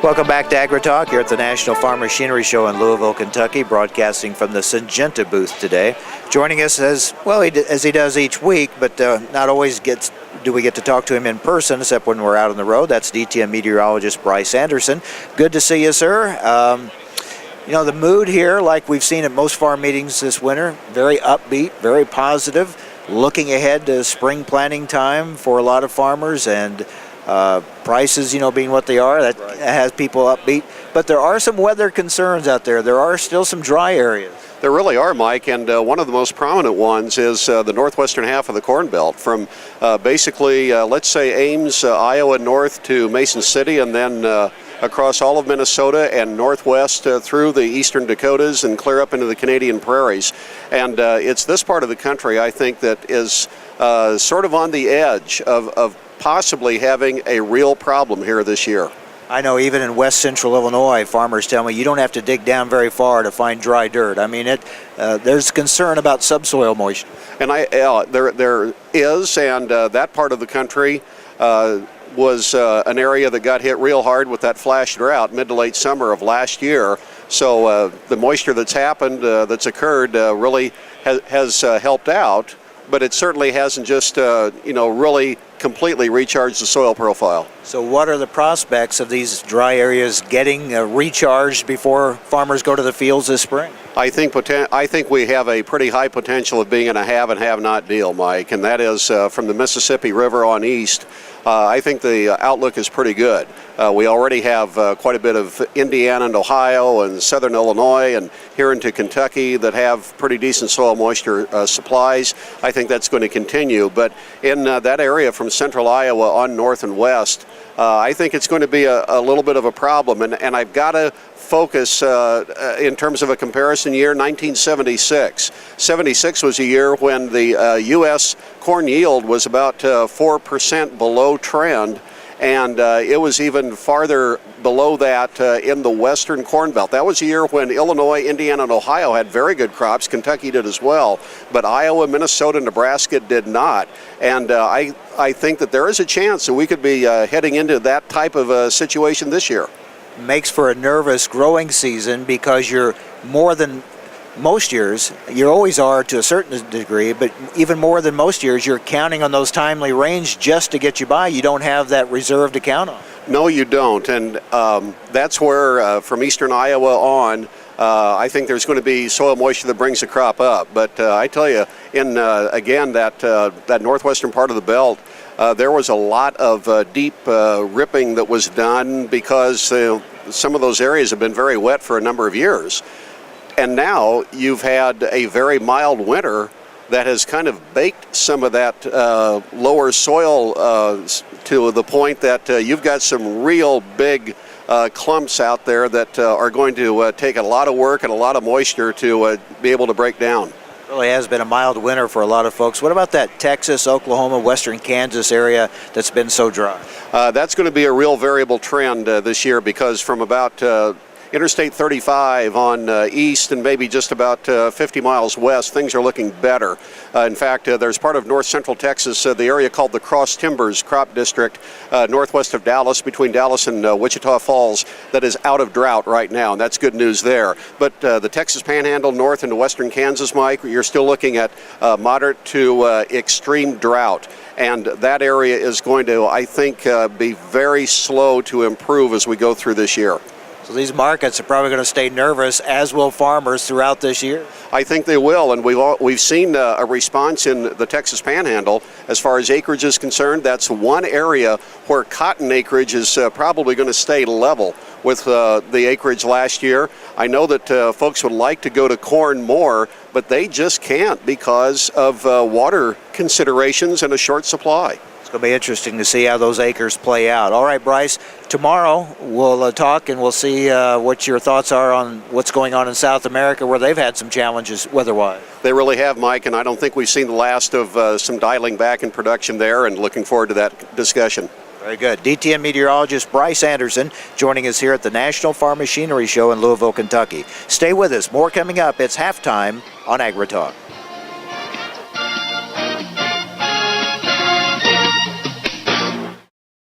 Welcome back to AgriTalk here at the National Farm Machinery Show in Louisville, Kentucky, broadcasting from the Syngenta booth today. Joining us as he does each week, but not always do we get to talk to him in person, except when we're out on the road. That's DTN meteorologist Bryce Anderson. Good to see you, sir. The mood here, like we've seen at most farm meetings this winter, very upbeat, very positive, looking ahead to spring planting time for a lot of farmers, and prices, being what they are, that has people upbeat. But there are some weather concerns out there. There are still some dry areas. There really are, Mike, and one of the most prominent ones is the northwestern half of the Corn Belt, from basically, let's say, Ames, Iowa north to Mason City, and then across all of Minnesota and northwest through the eastern Dakotas and clear up into the Canadian prairies. And it's this part of the country, I think, that is sort of on the edge of possibly having a real problem here this year. I know even in west central Illinois, farmers tell me you don't have to dig down very far to find dry dirt. I mean, there's concern about subsoil moisture. And there is, and that part of the country was an area that got hit real hard with that flash drought mid to late summer of last year. So the moisture that's happened, that's occurred, really has helped out. But it certainly hasn't just, really completely recharged the soil profile. So what are the prospects of these dry areas getting recharged before farmers go to the fields this spring? I think we have a pretty high potential of being in a have and have not deal, Mike, and that is from the Mississippi River on east. I think the outlook is pretty good. We already have quite a bit of Indiana and Ohio and southern Illinois and here into Kentucky that have pretty decent soil moisture supplies. I think that's going to continue. But in that area from central Iowa on north and west, I think it's going to be a little bit of a problem. And I've got to focus in terms of a comparison year, 1976. 76 was a year when the U.S. corn yield was about 4% below trend, and it was even farther below that in the western Corn Belt. That was a year when Illinois, Indiana, and Ohio had very good crops. Kentucky did as well, but Iowa, Minnesota, Nebraska did not. And I think that there is a chance that we could be heading into that type of a situation this year. Makes for a nervous growing season because you're more than most years, you always are to a certain degree, but even more than most years, you're counting on those timely rains just to get you by. You don't have that reserve to count on. No, you don't, and that's where from eastern Iowa on, I think there's going to be soil moisture that brings the crop up. But I tell you, in again that northwestern part of the belt, there was a lot of deep ripping that was done because some of those areas have been very wet for a number of years. And now you've had a very mild winter that has kind of baked some of that lower soil to the point that you've got some real big clumps out there that are going to take a lot of work and a lot of moisture to be able to break down. Really has been a mild winter for a lot of folks. What about that Texas, Oklahoma, western Kansas area that's been so dry? That's going to be a real variable trend this year because from about Interstate 35 on east and maybe just about 50 miles west, things are looking better. In fact, there's part of north central Texas, the area called the Cross Timbers Crop District, northwest of Dallas, between Dallas and Wichita Falls, that is out of drought right now, and that's good news there. But the Texas Panhandle north into western Kansas, Mike, you're still looking at moderate to extreme drought. And that area is going to, I think, be very slow to improve as we go through this year. So these markets are probably going to stay nervous, as will farmers throughout this year. I think they will, and we've seen a response in the Texas Panhandle as far as acreage is concerned. That's one area where cotton acreage is probably going to stay level with the acreage last year. I know that folks would like to go to corn more, but they just can't because of water considerations and a short supply. It's going to be interesting to see how those acres play out. All right, Bryce, tomorrow we'll talk and we'll see what your thoughts are on what's going on in South America, where they've had some challenges weather-wise. They really have, Mike, and I don't think we've seen the last of some dialing back in production there, and looking forward to that discussion. Very good. DTN meteorologist Bryce Anderson joining us here at the National Farm Machinery Show in Louisville, Kentucky. Stay with us. More coming up. It's halftime on AgriTalk.